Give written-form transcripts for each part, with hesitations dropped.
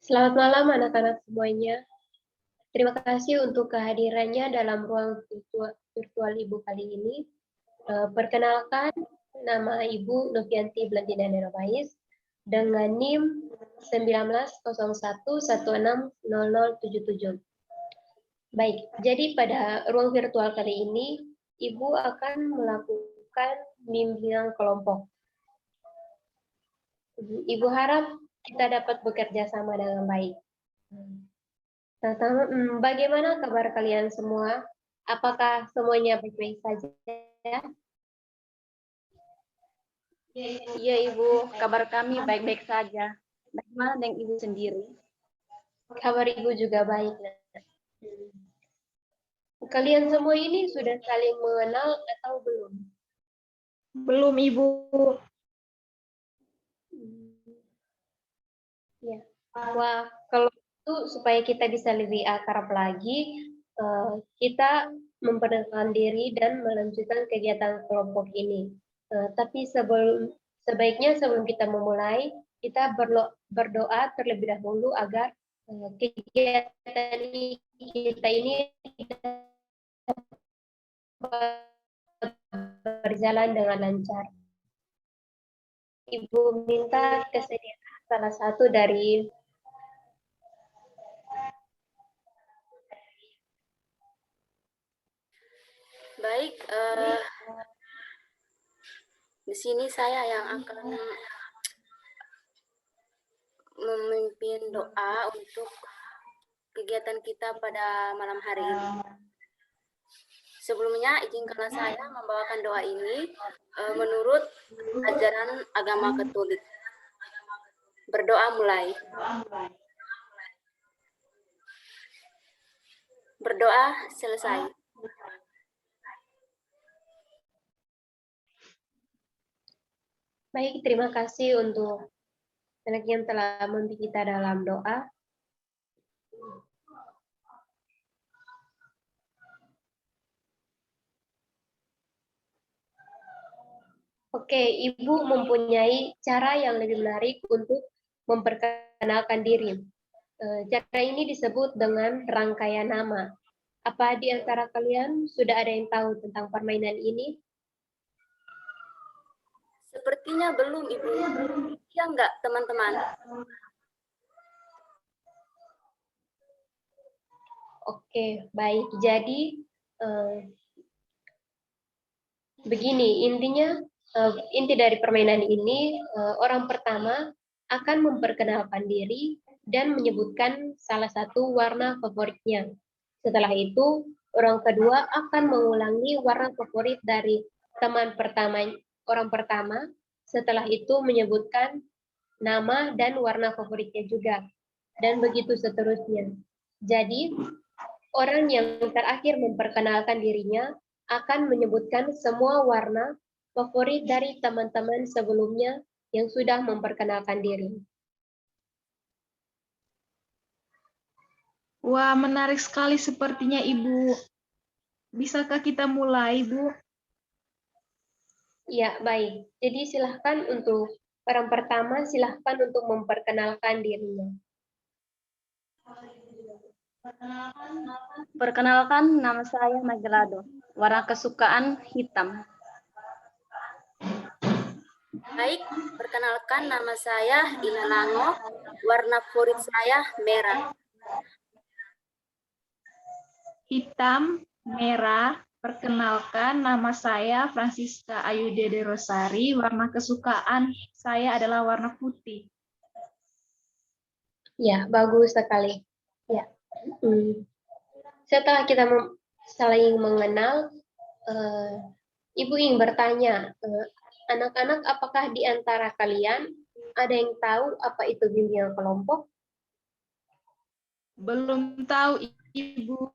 Selamat malam anak-anak semuanya. Terima kasih untuk kehadirannya dalam ruang virtual Ibu kali ini. Perkenalkan, nama Ibu Novianti Blandina Nerobais dengan NIM 1901160077. Baik, jadi pada ruang virtual kali ini, Ibu akan melakukan bimbingan kelompok. Ibu harap kita dapat bekerja sama dengan baik. Bagaimana kabar kalian semua? Apakah semuanya baik-baik saja? Iya Ibu, kabar kami baik-baik saja. Bagaimana dengan Ibu sendiri? Kabar Ibu juga baik. Kalian semua ini sudah saling mengenal atau belum? Belum Ibu. Ya. Wah, kalau itu supaya kita bisa lebih akrab lagi, kita memperkenalkan diri dan melanjutkan kegiatan kelompok ini. Tapi sebaiknya sebelum kita memulai, kita berdoa terlebih dahulu agar kegiatan kita ini berjalan dengan lancar. Ibu minta kesediaan salah satu dari Baik, di sini saya yang akan memimpin doa untuk kegiatan kita pada malam hari ini. Sebelumnya, izinkanlah saya membawakan doa ini menurut ajaran agama Katolik. Berdoa mulai. Berdoa selesai. Baik, terima kasih untuk anak yang telah membimbing kita dalam doa. Oke, Ibu mempunyai cara yang lebih menarik untuk memperkenalkan diri. Cara ini disebut dengan rangkaian nama. Apa di antara kalian sudah ada yang tahu tentang permainan ini? Sepertinya belum, Ibu. Iya enggak, teman-teman? Oke, baik. Jadi, begini, inti dari permainan ini, orang pertama akan memperkenalkan diri dan menyebutkan salah satu warna favoritnya. Setelah itu, orang kedua akan mengulangi warna favorit dari orang pertama. Setelah itu menyebutkan nama dan warna favoritnya juga. Dan begitu seterusnya. Jadi, orang yang terakhir memperkenalkan dirinya akan menyebutkan semua warna favorit dari teman-teman sebelumnya yang sudah memperkenalkan diri. Wah, menarik sekali sepertinya, Ibu. Bisakah kita mulai, Bu? Ya, baik. Jadi silahkan untuk orang pertama, silahkan untuk memperkenalkan dirinya. Perkenalkan, nama saya Magelado. Warna kesukaan hitam. Baik, perkenalkan nama saya Ina Lango. Warna favorit saya merah. Hitam, merah. Perkenalkan, nama saya Francisca Ayudede Rosari. Warna kesukaan saya adalah warna putih. Ya, bagus sekali. Ya. Setelah kita saling mengenal, Ibu ingin bertanya, anak-anak, apakah di antara kalian ada yang tahu apa itu bimbingan kelompok? Belum tahu, Ibu.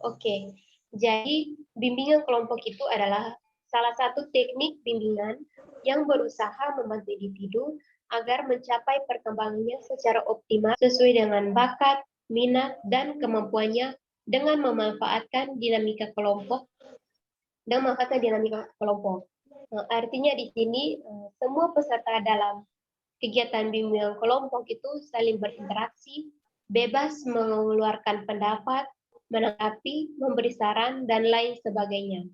Oke. Jadi, bimbingan kelompok itu adalah salah satu teknik bimbingan yang berusaha membantu individu agar mencapai perkembangannya secara optimal sesuai dengan bakat, minat, dan kemampuannya dengan memanfaatkan dinamika kelompok. Artinya di sini semua peserta dalam kegiatan bimbingan kelompok itu saling berinteraksi, bebas mengeluarkan pendapat, menanggapi, memberi saran, dan lain sebagainya.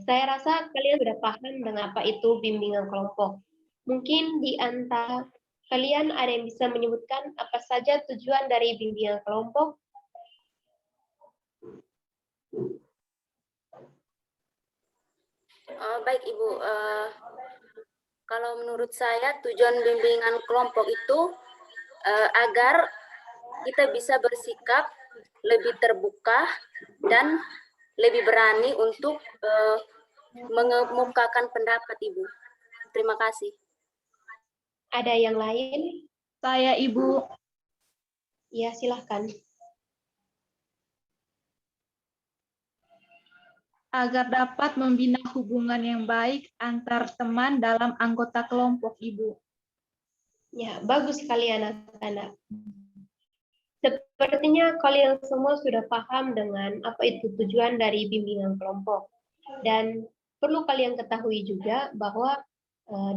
Saya rasa kalian sudah paham dengan apa itu bimbingan kelompok. Mungkin di antara kalian ada yang bisa menyebutkan apa saja tujuan dari bimbingan kelompok? Baik Ibu, kalau menurut saya tujuan bimbingan kelompok itu agar kita bisa bersikap lebih terbuka dan lebih berani untuk mengemukakan pendapat Ibu. Terima kasih. Ada yang lain? Saya, Ibu. Ya, silahkan. Agar dapat membina hubungan yang baik antar teman dalam anggota kelompok, Ibu. Ya, bagus sekali anak-anak. Sepertinya kalian semua sudah paham dengan apa itu tujuan dari bimbingan kelompok. Dan perlu kalian ketahui juga bahwa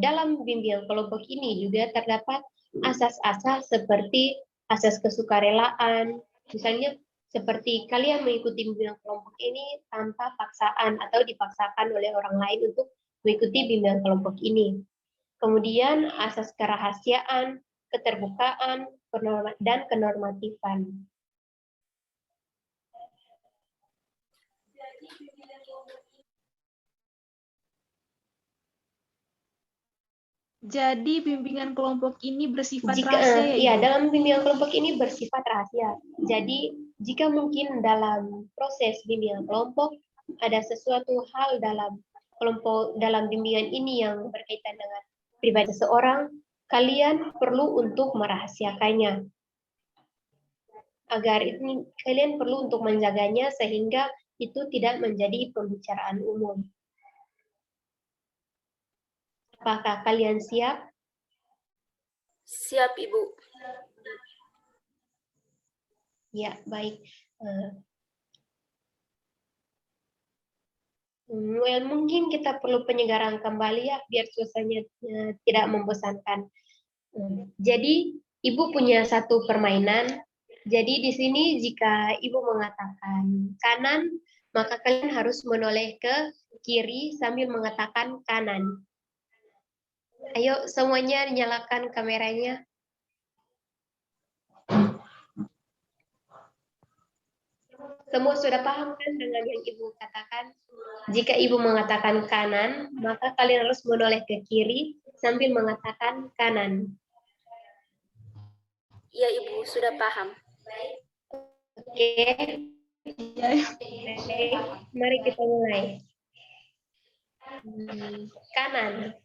dalam bimbingan kelompok ini juga terdapat asas-asas seperti asas kesukarelaan, misalnya seperti kalian mengikuti bimbingan kelompok ini tanpa paksaan atau dipaksakan oleh orang lain untuk mengikuti bimbingan kelompok ini. Kemudian asas kerahasiaan, keterbukaan, dan kenormatifan. Jadi bimbingan kelompok ini bersifat rahasia ya, Iya, Ibu? dalam bimbingan kelompok ini bersifat rahasia. Jadi, jika mungkin dalam proses bimbingan kelompok ada sesuatu hal dalam bimbingan ini yang berkaitan dengan pribadi seseorang, kalian perlu untuk merahasiakannya. Agar ini kalian perlu untuk menjaganya sehingga itu tidak menjadi pembicaraan umum. Apakah kalian siap? Siap, Ibu. Ya, baik. Mungkin kita perlu penyegaran kembali ya, biar suasananya tidak membosankan. Jadi, Ibu punya satu permainan. Jadi, di sini jika Ibu mengatakan kanan, maka kalian harus menoleh ke kiri sambil mengatakan kanan. Ayo, semuanya nyalakan kameranya. Semua sudah paham kan dengan yang Ibu katakan? Jika Ibu mengatakan kanan, maka kalian harus menoleh ke kiri sambil mengatakan kanan. Iya, Ibu, sudah paham. Oke. Mari kita mulai. Kanan.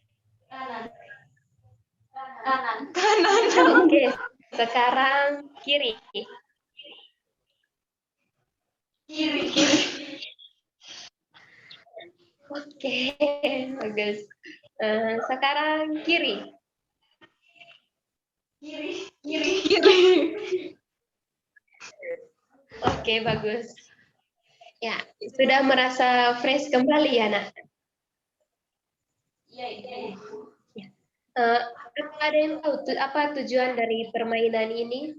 Oke, sekarang kiri. Kiri. Oke, bagus. Sekarang kiri. Kiri. Oke, bagus. Ya, sudah merasa fresh kembali ya, Nak? Iya. Ada yang tahu apa tujuan dari permainan ini?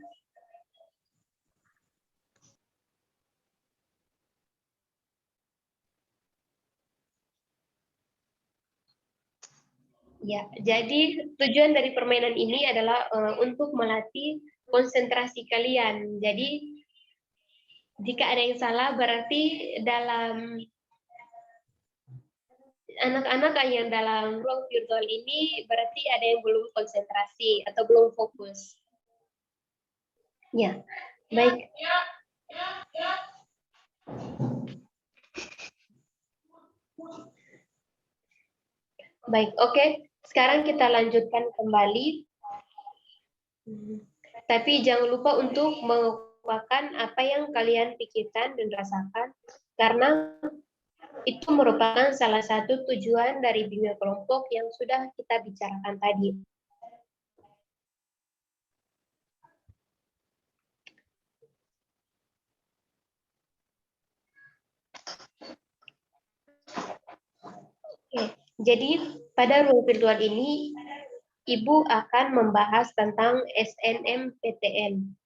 Ya, jadi tujuan dari permainan ini adalah untuk melatih konsentrasi kalian. Jadi, jika ada yang salah, berarti dalam anak-anak yang dalam ruang virtual ini berarti ada yang belum konsentrasi atau belum fokus. Ya, baik. Baik, oke. Sekarang kita lanjutkan kembali. Tapi jangan lupa untuk mengungkapkan apa yang kalian pikirkan dan rasakan, karena itu merupakan salah satu tujuan dari bimbingan kelompok yang sudah kita bicarakan tadi. Jadi pada ruang virtual ini Ibu akan membahas tentang SNMPTN.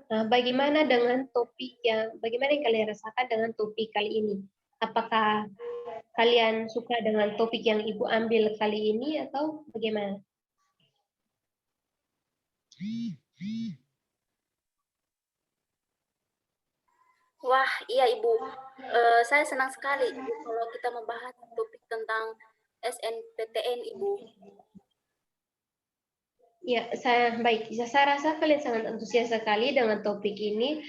Nah, bagaimana yang kalian rasakan dengan topik kali ini? Apakah kalian suka dengan topik yang Ibu ambil kali ini atau bagaimana? Wah, iya Ibu. Saya senang sekali Ibu kalau kita membahas topik tentang SNPTN Ibu. Ya, baik. Saya rasa kalian sangat antusias sekali dengan topik ini.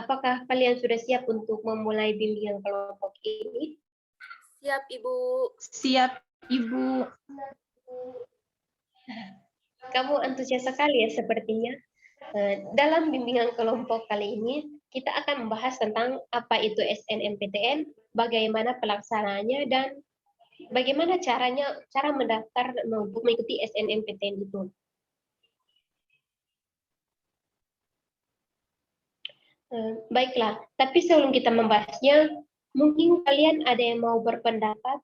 Apakah kalian sudah siap untuk memulai bimbingan kelompok ini? Siap Ibu. Siap, Ibu. Kamu antusias sekali ya sepertinya. Dalam bimbingan kelompok kali ini, kita akan membahas tentang apa itu SNMPTN, bagaimana pelaksanaannya, dan bagaimana cara mendaftar untuk mengikuti SNMPTN itu. Baiklah, tapi sebelum kita membahasnya, mungkin kalian ada yang mau berpendapat.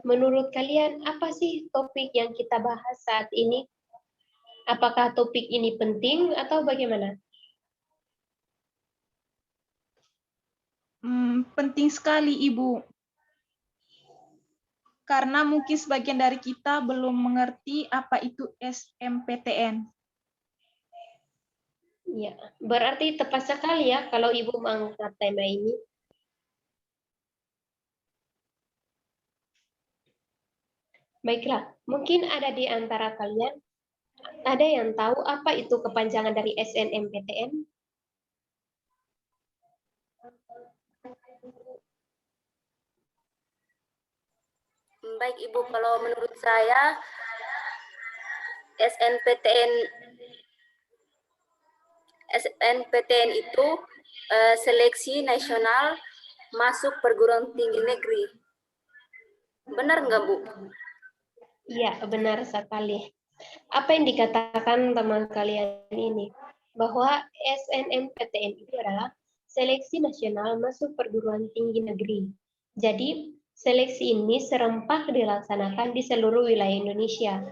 Menurut kalian, apa sih topik yang kita bahas saat ini? Apakah topik ini penting atau bagaimana? Penting sekali, Ibu. Karena mungkin sebagian dari kita belum mengerti apa itu SMPTN. Ya, berarti tepat sekali ya kalau Ibu mengangkat tema ini. Baiklah, mungkin ada di antara kalian, ada yang tahu apa itu kepanjangan dari SNMPTN? Baik Ibu, kalau menurut saya SNPTN itu seleksi nasional masuk perguruan tinggi negeri. Benar nggak Bu? Iya, benar sekali. Apa yang dikatakan teman kalian ini? Bahwa SNMPTN itu adalah seleksi nasional masuk perguruan tinggi negeri. Jadi, seleksi ini serempak dilaksanakan di seluruh wilayah Indonesia.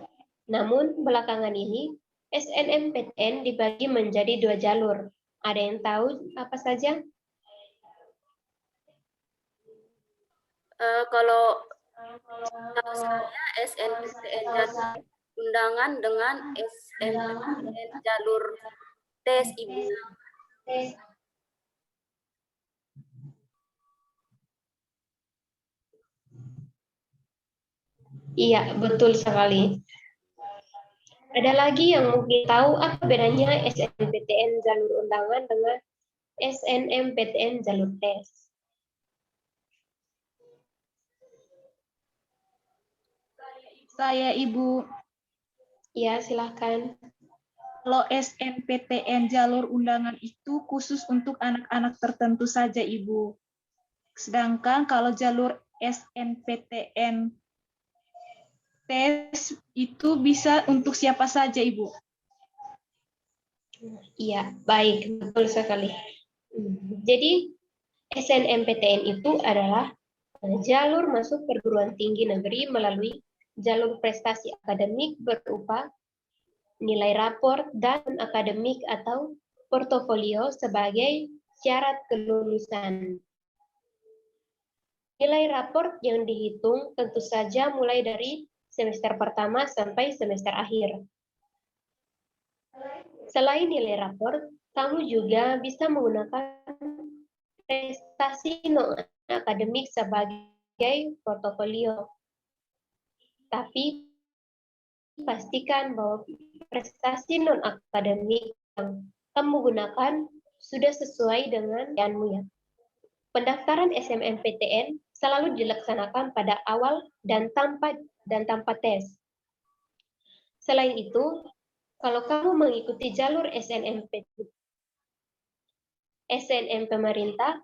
Namun, belakangan ini, SNMPTN dibagi menjadi 2 jalur. Ada yang tahu apa saja? Kalau saya SNPTN jalur undangan dengan SNPTN jalur tes Ibu. Iya, betul sekali. Ada lagi yang mungkin tahu apa bedanya SNMPTN jalur undangan dengan SNMPTN jalur tes? Saya, Ibu. Ya, silahkan. Kalau SNPTN jalur undangan itu khusus untuk anak-anak tertentu saja, Ibu. Sedangkan kalau jalur SNPTN tes itu bisa untuk siapa saja, Ibu. Iya, baik, betul sekali. Jadi, SNMPTN itu adalah jalur masuk perguruan tinggi negeri melalui jalur prestasi akademik berupa nilai raport dan akademik atau portofolio sebagai syarat kelulusan. Nilai raport yang dihitung tentu saja mulai dari semester pertama sampai semester akhir. Selain nilai raport, kamu juga bisa menggunakan prestasi non-akademik sebagai portofolio. Tapi pastikan bahwa prestasi non-akademik yang kamu gunakan sudah sesuai dengan pilihanmu ya. Pendaftaran SNMPTN selalu dilaksanakan pada awal dan tanpa tes. Selain itu, kalau kamu mengikuti jalur SNM pemerintah,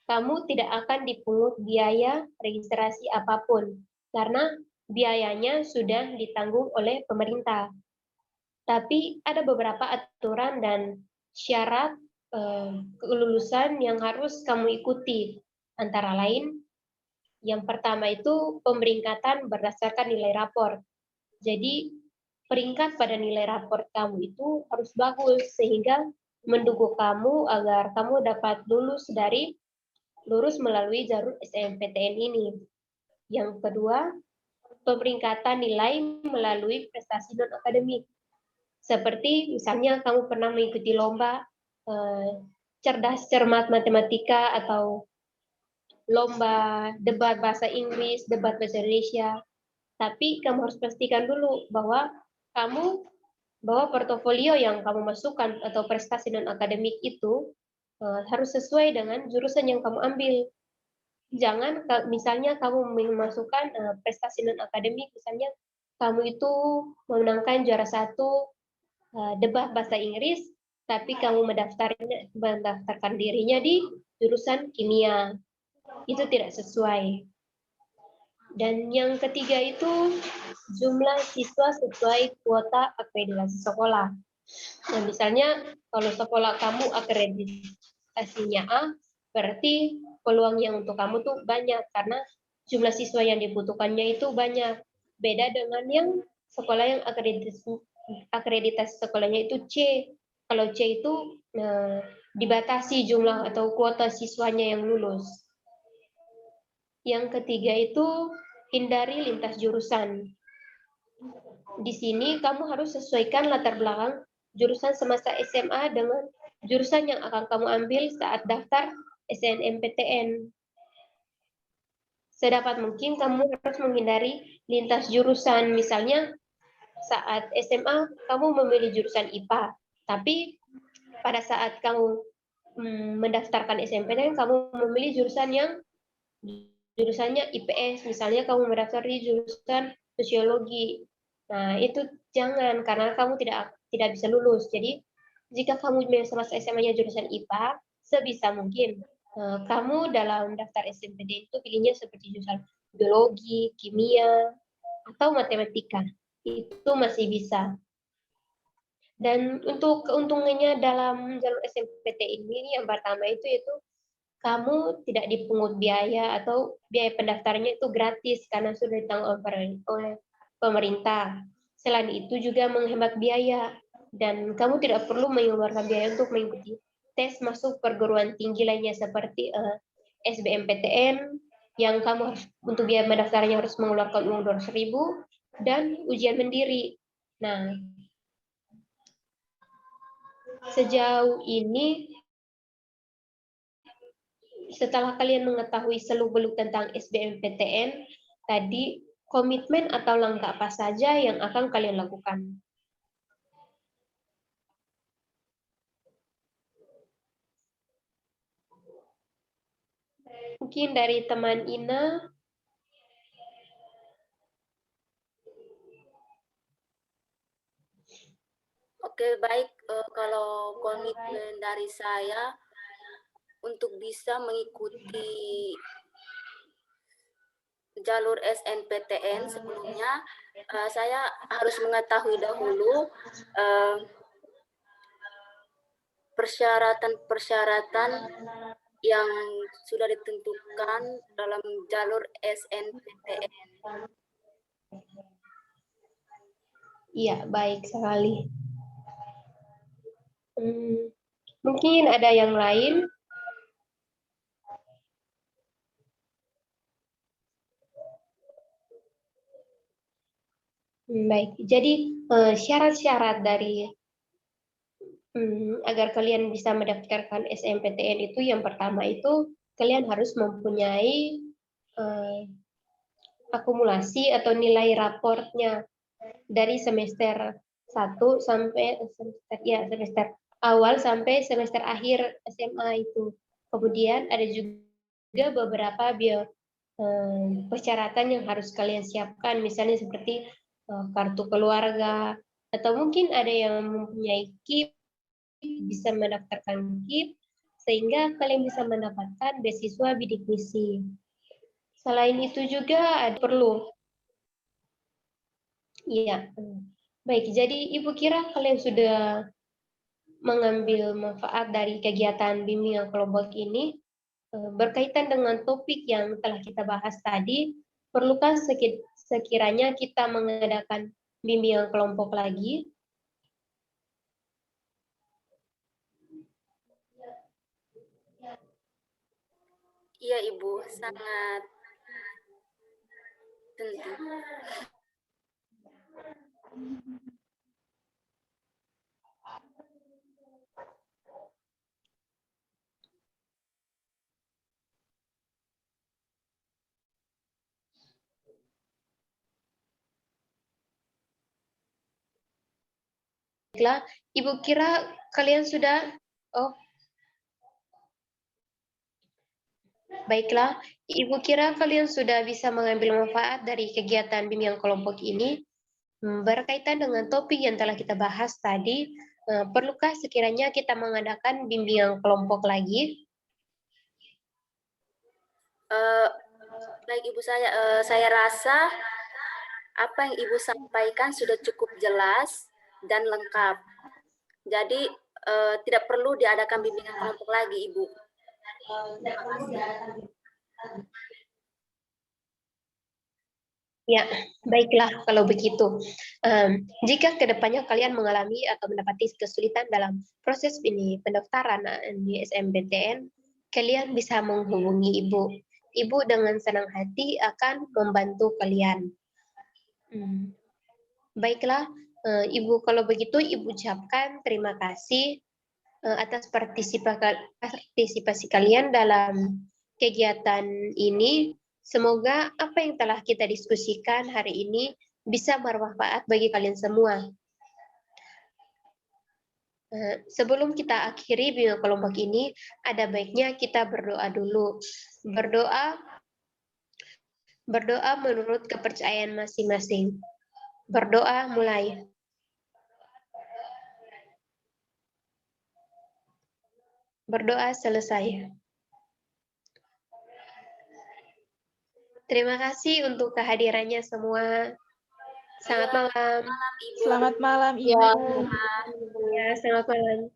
kamu tidak akan dipungut biaya registrasi apapun karena biayanya sudah ditanggung oleh pemerintah. Tapi ada beberapa aturan dan syarat kelulusan yang harus kamu ikuti, antara lain Yang pertama itu pemeringkatan berdasarkan nilai rapor. Jadi peringkat pada nilai rapor kamu itu harus bagus sehingga mendukung kamu agar kamu dapat lulus melalui jalur SNMPTN ini. Yang kedua, pemeringkatan nilai melalui prestasi non-akademik. Seperti misalnya kamu pernah mengikuti lomba cerdas cermat matematika atau lomba debat bahasa Inggris, debat bahasa Indonesia. Tapi kamu harus pastikan dulu bahwa portofolio yang kamu masukkan atau prestasi non-akademik itu harus sesuai dengan jurusan yang kamu ambil. Jangan misalnya kamu memasukkan prestasi non-akademik, misalnya kamu itu memenangkan juara 1 debat bahasa Inggris, tapi kamu mendaftarkan dirinya di jurusan kimia. Itu tidak sesuai. Dan yang ketiga itu jumlah siswa sesuai kuota akreditasi sekolah. Nah, misalnya kalau sekolah kamu akreditasinya A, berarti peluangnya untuk kamu tuh banyak karena jumlah siswa yang dibutuhkannya itu banyak. Beda dengan yang sekolah yang akreditasi sekolahnya itu C. Kalau C itu dibatasi jumlah atau kuota siswanya yang lulus. Yang ketiga itu hindari lintas jurusan. Di sini kamu harus sesuaikan latar belakang jurusan semasa SMA dengan jurusan yang akan kamu ambil saat daftar SNMPTN. Sedapat mungkin kamu harus menghindari lintas jurusan. Misalnya saat SMA kamu memilih jurusan IPA, tapi pada saat kamu mendaftarkan SNMPTN kamu memilih jurusannya IPS, misalnya kamu mendaftar di jurusan sosiologi. Nah, itu jangan karena kamu tidak bisa lulus. Jadi, jika kamu semasa SMA-nya jurusan IPA, sebisa mungkin kamu dalam daftar SNMPTN itu pilihnya seperti jurusan biologi, kimia, atau matematika. Itu masih bisa. Dan untuk keuntungannya dalam jalur SNMPTN ini yang pertama itu kamu tidak dipungut biaya atau biaya pendaftarannya itu gratis karena sudah ditanggung oleh pemerintah. Selain itu juga menghemat biaya dan kamu tidak perlu mengeluarkan biaya untuk mengikuti tes masuk perguruan tinggi lainnya seperti SBMPTN yang kamu harus untuk biaya pendaftarannya harus mengeluarkan uang 200.000 dan ujian mandiri. Nah, sejauh ini setelah kalian mengetahui seluk-beluk tentang SBMPTN, tadi komitmen atau langkah apa saja yang akan kalian lakukan? Mungkin dari teman Ina. Oke, baik. Kalau komitmen dari saya untuk bisa mengikuti jalur SNPTN sebelumnya, saya harus mengetahui dahulu persyaratan-persyaratan yang sudah ditentukan dalam jalur SNPTN. Iya, baik sekali. Mungkin ada yang lain? Baik, jadi syarat-syarat dari agar kalian bisa mendaftarkan SNMPTN itu yang pertama itu kalian harus mempunyai akumulasi atau nilai raportnya dari semester 1 sampai semester awal sampai semester akhir SMA itu. Kemudian ada juga beberapa persyaratan yang harus kalian siapkan, misalnya seperti kartu keluarga, atau mungkin ada yang mempunyai KIP, bisa mendaftarkan KIP, sehingga kalian bisa mendapatkan beasiswa bidik misi. Selain itu juga perlu. Iya, baik. Jadi Ibu kira kalian sudah mengambil manfaat dari kegiatan bimbingan kelompok ini. berkaitan dengan topik yang telah kita bahas tadi, perlukah sekiranya kita mengadakan bimbingan kelompok lagi? Iya, Ibu, sangat penting. Baiklah, Ibu kira kalian sudah, baiklah, Ibu kira kalian sudah bisa mengambil manfaat dari kegiatan bimbingan kelompok ini? Berkaitan dengan topik yang telah kita bahas tadi, perlukah sekiranya kita mengadakan bimbingan kelompok lagi? Baik Ibu, saya rasa apa yang Ibu sampaikan sudah cukup jelas dan lengkap. Jadi tidak perlu diadakan bimbingan kelompok lagi, Ibu. Ya, baiklah kalau begitu. Jika kedepannya kalian mengalami atau mendapati kesulitan dalam proses ini pendaftaran di SMPTN, kalian bisa menghubungi Ibu. Ibu dengan senang hati akan membantu kalian. Baiklah, Ibu kalau begitu Ibu ucapkan terima kasih atas partisipasi kalian dalam kegiatan ini. Semoga apa yang telah kita diskusikan hari ini bisa bermanfaat bagi kalian semua. Sebelum kita akhiri bimbingan kelompok ini, ada baiknya kita berdoa dulu. Berdoa menurut kepercayaan masing-masing. Berdoa mulai. Berdoa selesai. Terima kasih untuk kehadirannya semua. Selamat malam. Selamat malam, Ibu. Ya, selamat malam.